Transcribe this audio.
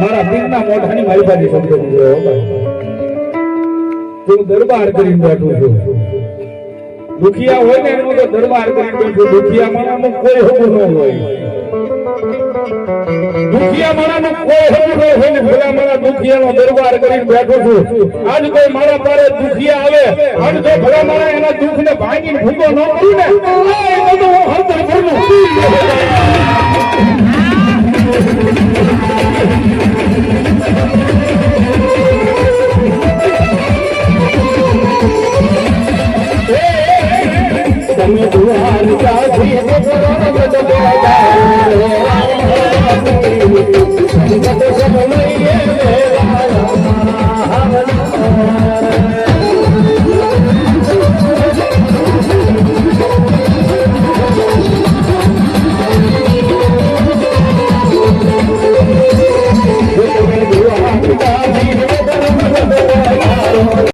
મારા પીરના મોઢાની મારી પાસે શબ્દ દીધો હું દરબાર કરીને બેઠું છું દુખિયા હોય ને એનો તો દરબાર કરીને બેઠું દુખિયા માણાનું કોઈ હોવું ન હોય દુખિયા માણાનું કોઈ હોવું ન હોય ને ભલા મારા દુખિયાનો દરબાર કરીને બેઠો છું આજ કોઈ મારા પાસે દુખિયા આવે આજ તો ભલા મારા એના દુઃખને ભાંગીને ભૂગો ન કરું ને